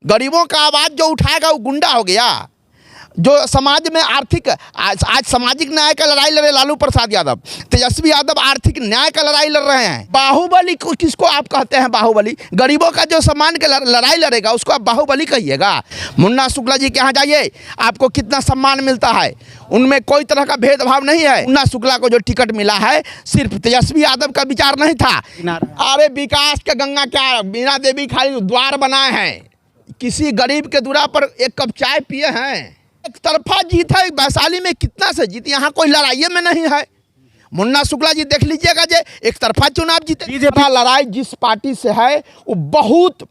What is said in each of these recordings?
गरीबों का आवाज़ जो उठाएगा वो गुंडा हो गया। जो समाज में आर्थिक आज सामाजिक न्याय का लड़ाई लड़े लालू प्रसाद यादव, तेजस्वी यादव आर्थिक न्याय का लड़ाई लड़ रहे हैं। बाहुबली को किसको आप कहते हैं? बाहुबली गरीबों का जो सम्मान का लड़ाई लड़ेगा उसको आप बाहुबली कहिएगा। मुन्ना शुक्ला जी के यहाँ जाइए, आपको कितना सम्मान मिलता है, उनमें कोई तरह का भेदभाव नहीं है। मुन्ना शुक्ला को जो टिकट मिला है सिर्फ तेजस्वी यादव का विचार नहीं था। अरे विकास के गंगा क्या बीना देवी खाली द्वार बनाए हैं, किसी गरीब के दूरा पर एक कप चाय पिए हैं। एक तरफा जीत है वैशाली में, कितना से जीत, यहाँ कोई लड़ाई में नहीं है। मुन्ना शुक्ला जी देख लीजिएगा जे एक तरफा चुनाव जीते। बीजेपी लड़ाई जिस पार्टी से है वो बहुत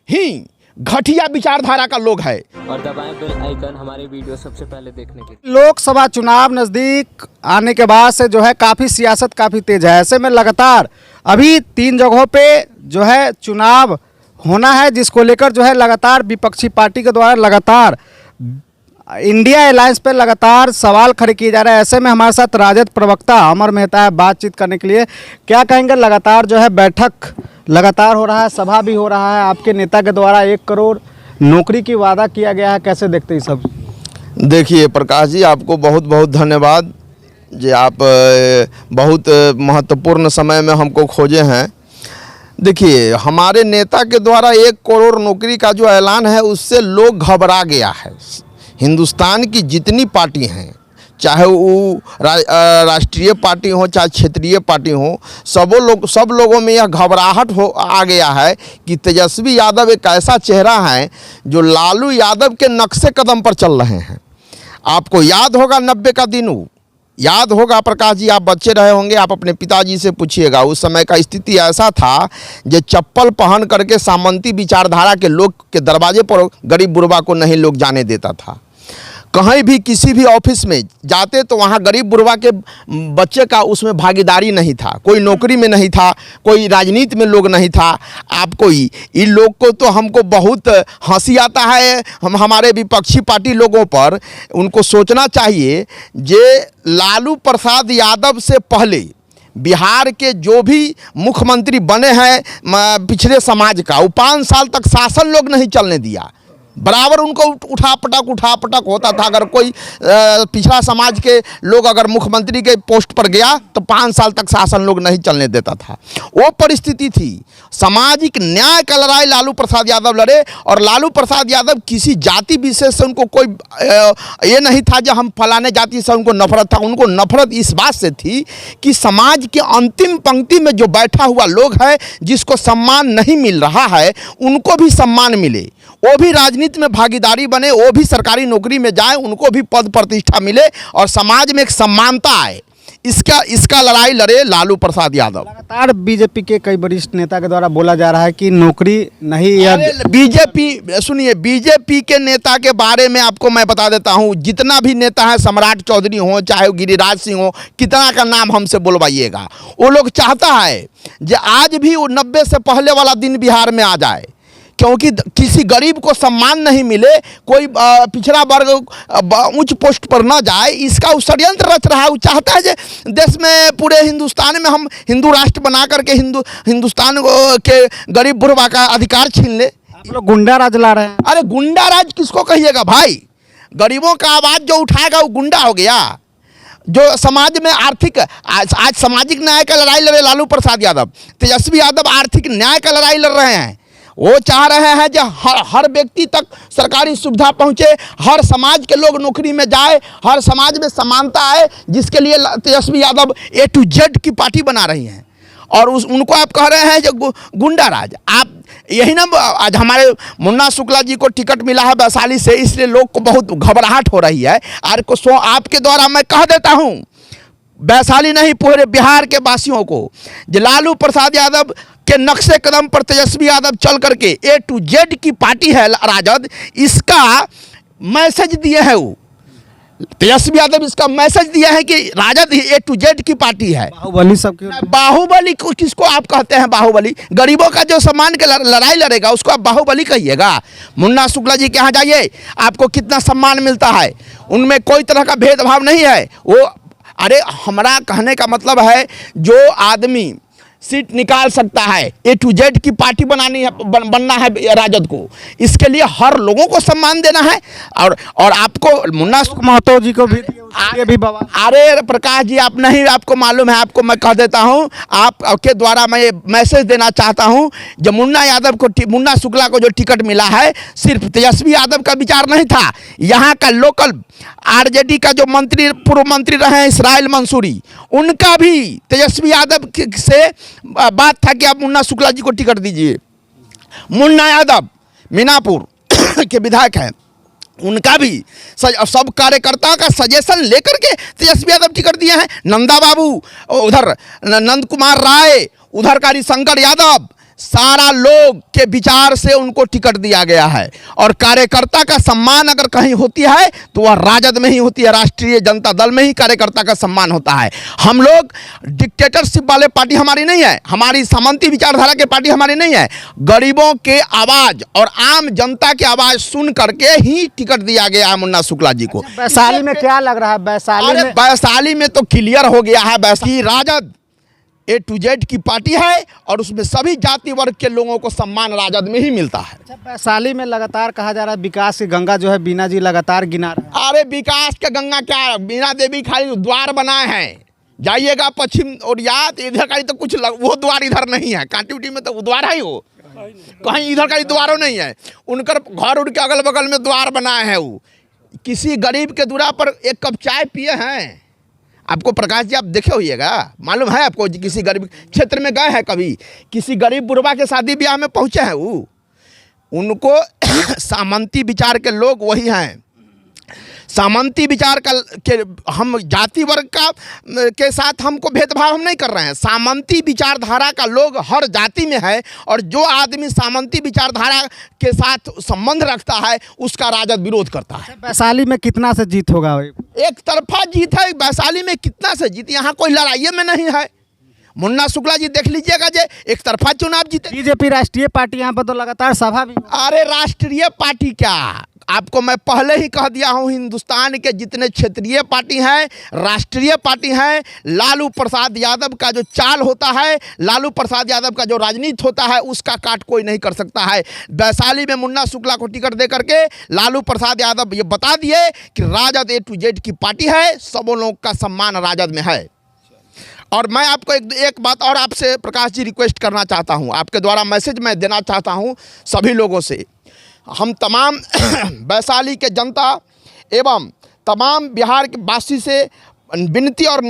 ही घटिया विचारधारा का लोग है। और दबाएं बेल आइकन हमारे वीडियो सबसे पहले देखने के लिए। लोकसभा चुनाव नज़दीक आने के बाद से जो है काफ़ी सियासत काफ़ी तेज है। ऐसे में लगातार अभी 3 जगहों पे जो है चुनाव होना है, जिसको लेकर जो है लगातार विपक्षी पार्टी के द्वारा लगातार इंडिया अलायंस पे लगातार सवाल खड़े किए जा रहे हैं। ऐसे में हमारे साथ राजद प्रवक्ता अमर मेहता है बातचीत करने के लिए। क्या कहेंगे? लगातार जो है बैठक लगातार हो रहा है, सभा भी हो रहा है, आपके नेता के द्वारा 1 करोड़ नौकरी की वादा किया गया है, कैसे देखते हैं सब? देखिए प्रकाश जी, आपको बहुत बहुत धन्यवाद जी, आप बहुत महत्वपूर्ण समय में हमको खोजे हैं। देखिए हमारे नेता के द्वारा 1 करोड़ नौकरी का जो ऐलान है उससे लोग घबरा गया है। हिंदुस्तान की जितनी पार्टी हैं, चाहे वो राष्ट्रीय पार्टी हो चाहे क्षेत्रीय पार्टी हो, सब लोगों में यह घबराहट आ गया है कि तेजस्वी यादव एक ऐसा चेहरा है जो लालू यादव के नक्शे कदम पर चल रहे हैं। आपको याद होगा 90 का दिन, याद होगा प्रकाश जी, आप बच्चे रहे होंगे, आप अपने पिताजी से पूछिएगा। उस समय का स्थिति ऐसा था जो चप्पल पहन करके सामंती विचारधारा के लोग के दरवाजे पर गरीब बुढ़वा को नहीं लोग जाने देता था। कहीं भी किसी भी ऑफिस में जाते तो वहाँ गरीब बुढ़वा के बच्चे का उसमें भागीदारी नहीं था, कोई नौकरी में नहीं था, कोई राजनीति में लोग नहीं था। आपको इन लोग को तो हमको बहुत हंसी आता है, हम हमारे विपक्षी पार्टी लोगों पर। उनको सोचना चाहिए जे लालू प्रसाद यादव से पहले बिहार के जो भी मुख्यमंत्री बने हैं पिछले समाज का, वो 5 साल तक शासन लोग नहीं चलने दिया। बराबर उनको उठा पटक होता था। अगर कोई पिछड़ा समाज के लोग अगर मुख्यमंत्री के पोस्ट पर गया तो 5 साल तक शासन लोग नहीं चलने देता था। वो परिस्थिति थी। सामाजिक न्याय का लड़ाई लालू प्रसाद यादव लड़े, और लालू प्रसाद यादव किसी जाति विशेष से उनको कोई ये नहीं था जो हम फलाने जाति से उनको नफरत था। उनको नफरत इस बात से थी कि समाज के अंतिम पंक्ति में जो बैठा हुआ लोग है, जिसको सम्मान नहीं मिल रहा है, उनको भी सम्मान मिले, वो भी राजनीति में भागीदारी बने, वो भी सरकारी नौकरी में जाए, उनको भी पद प्रतिष्ठा मिले और समाज में एक समानता आए। इसका लड़ाई लड़े लालू प्रसाद यादव। लगातार बीजेपी के कई वरिष्ठ नेता के द्वारा बोला जा रहा है कि नौकरी नहीं या बीजेपी, सुनिए, बीजेपी के नेता के बारे में आपको मैं बता देता हूँ। जितना भी नेता है, सम्राट चौधरी हो चाहे गिरिराज सिंह हो, कितना का नाम हमसे बोलवाइएगा, वो लोग चाहता है कि आज भी वो 90 से पहले वाला दिन बिहार में आ जाए, क्योंकि किसी गरीब को सम्मान नहीं मिले, कोई पिछड़ा वर्ग उच्च पोस्ट पर ना जाए, इसका वो षड्यंत्र रच रहा है। वो चाहता है कि देश में, पूरे हिंदुस्तान में हम हिंदू राष्ट्र बना करके हिंदुस्तान के गरीब बुढ़वा का अधिकार छीन ले। आप लोग गुंडा राज ला रहे हैं। अरे गुंडा राज किसको कहिएगा भाई? गरीबों का आवाज़ जो उठाएगा वो गुंडा हो गया। जो समाज में आर्थिक आज सामाजिक न्याय का लड़ाई लड़े लालू प्रसाद यादव, तेजस्वी यादव आर्थिक न्याय का लड़ाई लड़ रहे हैं। वो चाह रहे हैं कि हर व्यक्ति तक सरकारी सुविधा पहुंचे, हर समाज के लोग नौकरी में जाए, हर समाज में समानता आए, जिसके लिए Tejashwi Yadav A to Z की पार्टी बना रही हैं। और उनको आप कह रहे हैं जो गुंडा राज। आप यही ना, आज हमारे मुन्ना शुक्ला जी को टिकट मिला है वैशाली से, इसलिए लोग को बहुत घबराहट हो रही है। आपके द्वारा मैं कह देता हूँ, वैशाली नहीं पूरे बिहार के वासियों को, जो लालू प्रसाद यादव के नक्शे कदम पर तेजस्वी यादव चल करके A to Z की पार्टी है राजद, इसका मैसेज दिए हैं। वो तेजस्वी यादव इसका मैसेज दिया है कि राजद ही A to Z की पार्टी है। बाहुबली सबके, बाहुबली को किसको आप कहते हैं? बाहुबली गरीबों का जो सम्मान का लड़ाई लड़ेगा उसको आप बाहुबली कहिएगा। मुन्ना शुक्ला जी के यहाँ जाइए, आपको कितना सम्मान मिलता है, उनमें कोई तरह का भेदभाव नहीं है। वो, अरे हमारा कहने का मतलब है, जो आदमी सीट निकाल सकता है। ए टू जेड की पार्टी बनानी है, बनना है राजद को। इसके लिए हर लोगों को सम्मान देना है। और आपको मुन्ना महतो जी को भी ये भी बवाल। अरे प्रकाश जी, आप नहीं, आपको मालूम है, आपको मैं कह देता हूं, आपके द्वारा मैं ये मैसेज देना चाहता हूं, जब मुन्ना शुक्ला को जो टिकट मिला है, सिर्फ तेजस्वी यादव का विचार नहीं था। यहाँ का लोकल आरजेडी का जो पूर्व मंत्री रहे हैं इसराइल मंसूरी, उनका भी तेजस्वी यादव से बात था कि आप मुन्ना शुक्ला जी को टिकट दीजिए। मुन्ना यादव मीनापुर के विधायक हैं, उनका भी सब कार्यकर्ताओं का सजेशन लेकर के तेजस्वी यादव टिकट दिए हैं। नंदा बाबू, उधर नंद कुमार राय, उधर का शंकर यादव, सारा लोग के विचार से उनको टिकट दिया गया है। और कार्यकर्ता का सम्मान अगर कहीं होती है तो वह राजद में ही होती है, राष्ट्रीय जनता दल में ही कार्यकर्ता का सम्मान होता है। हम लोग डिक्टेटरशिप वाले पार्टी हमारी नहीं है, हमारी सामंती विचारधारा की पार्टी हमारी नहीं है। गरीबों के आवाज़ और आम जनता की आवाज़ सुन करके ही टिकट दिया गया है मुन्ना शुक्ला जी को। वैशाली में क्या लग रहा है? वैशाली में तो क्लियर हो गया है, वैशाली राजद ए टू जेड की पार्टी है और उसमें सभी जाति वर्ग के लोगों को सम्मान राजद में ही मिलता है। वैशाली में लगातार कहा जा रहा है विकास की गंगा जो है बीना जी लगातार गिना रहे हैं। अरे विकास का गंगा क्या, बीना देवी खाली द्वार बनाए हैं। जाइएगा पश्चिम ओडिया तो इधर का तो कुछ वो द्वार इधर नहीं है, कांटी में तो द्वार है, वो कहीं इधर का द्वारों नहीं है। उनकर घर उनके अगल बगल में द्वार बनाए हैं। वो किसी गरीब के दूरा पर एक कप चाय पिए हैं? आपको प्रकाश जी, आप देखे होइएगा, मालूम है आपको? किसी गरीब क्षेत्र में गए हैं कभी? किसी गरीब बुढ़वा के शादी ब्याह में पहुँचे हैं? वो उनको सामंती विचार के लोग वही हैं। सामंती विचार का के हम जाति वर्ग का के साथ हमको भेदभाव हम नहीं कर रहे हैं। सामंती विचारधारा का लोग हर जाति में है और जो आदमी सामंती विचारधारा के साथ संबंध रखता है उसका राजद विरोध करता है। वैशाली में कितना से जीत होगा? एक तरफा जीत है वैशाली में। कितना से जीत, यहाँ कोई लड़ाई में नहीं है। मुन्ना शुक्ला जी देख लीजिएगा, जे एक तरफा चुनाव जीते। बीजेपी राष्ट्रीय पार्टी यहाँ पर तो लगातार सभा भी। अरे राष्ट्रीय पार्टी क्या, आपको मैं पहले ही कह दिया हूँ, हिंदुस्तान के जितने क्षेत्रीय पार्टी हैं, राष्ट्रीय पार्टी हैं, लालू प्रसाद यादव का जो चाल होता है, लालू प्रसाद यादव का जो राजनीति होता है, उसका काट कोई नहीं कर सकता है। वैशाली में मुन्ना शुक्ला को टिकट दे करके लालू प्रसाद यादव ये बता दिए कि राजद ए टू जेड की पार्टी है, सबों लोगों का सम्मान राजद में है। और मैं आपको एक बात और आपसे प्रकाश जी रिक्वेस्ट करना चाहता हूं, आपके द्वारा मैसेज मैं देना चाहता हूं सभी लोगों से। हम तमाम वैशाली के जनता एवं तमाम बिहार के वासी से विनती और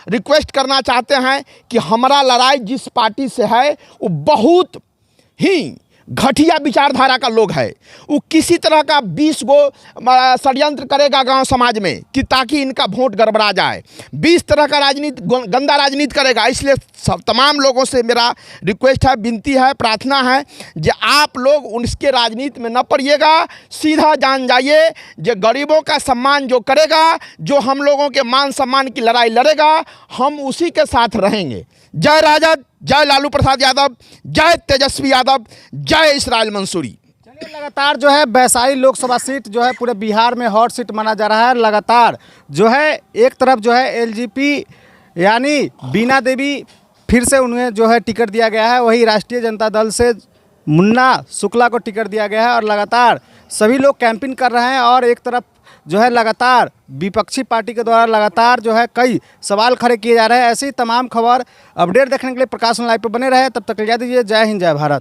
रिक्वेस्ट करना चाहते हैं कि हमारा लड़ाई जिस पार्टी से है वो बहुत ही घटिया विचारधारा का लोग है। वो किसी तरह का 20 गो षड्यंत्र करेगा गांव समाज में कि ताकि इनका वोट गड़बड़ा जाए। 20 तरह का राजनीति, गंदा राजनीति करेगा। इसलिए सब तमाम लोगों से मेरा रिक्वेस्ट है, विनती है, प्रार्थना है कि आप लोग उसके राजनीति में न पड़िएगा। सीधा जान जाइए, जो गरीबों का सम्मान जो करेगा, जो हम लोगों के मान सम्मान की लड़ाई लड़ेगा, हम उसी के साथ रहेंगे। जय राजद, जय लालू प्रसाद यादव, जय तेजस्वी यादव, जय इसराइल मंसूरी। चलिए, लगातार जो है वैशाली लोकसभा सीट जो है पूरे बिहार में हॉट सीट माना जा रहा है। लगातार जो है एक तरफ जो है एलजेपी यानी बीना देवी फिर से उन्हें जो है टिकट दिया गया है, वही राष्ट्रीय जनता दल से मुन्ना शुक्ला को टिकट दिया गया है। और लगातार सभी लोग कैंपिंग कर रहे हैं और एक तरफ जो है लगातार विपक्षी पार्टी के द्वारा लगातार जो है कई सवाल खड़े किए जा रहे हैं। ऐसी तमाम खबर अपडेट देखने के लिए प्रकाश लाइव पर बने रहे। तब तक ले जा दीजिए। जय हिंद, जय भारत।